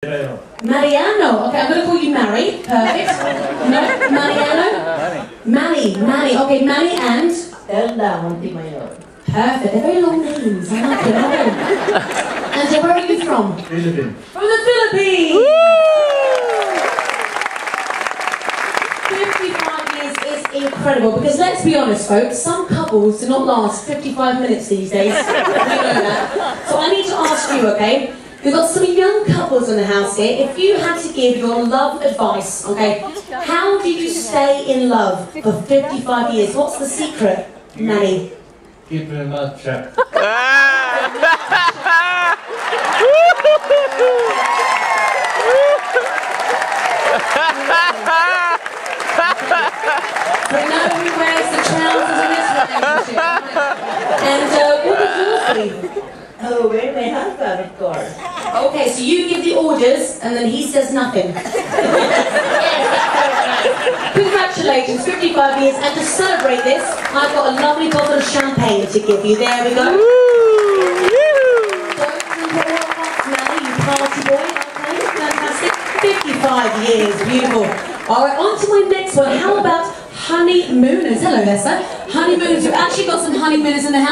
Mariano. Okay, I'm going to call you Mary. Perfect. No, Mariano. Manny. Okay, Manny and Elda Montemayor. Perfect. They're very long names. I like it. And so, where are you from? Philippines. From the Philippines. Woo! 55 years is incredible because let's be honest, folks. Some couples do not last 55 minutes these days. We know that. So I need to ask you, okay? We've got some young couples in the house here. If you had to give your love advice, okay, how did you stay in love for 55 years? What's the secret, Manny? Keep your mouth shut. We know who wears the trousers in this relationship. And what does yours be? Oh, we're my husband, of course. Okay, so you give the orders and then he says nothing. Congratulations, 55 years, and to celebrate this, I've got a lovely bottle of champagne to give you. There we go. You party boy, okay, fantastic. 55 years, beautiful. Alright, on to my next one. How about honeymooners? Hello there, sir. Honeymooners. We've actually got some honeymooners in the house.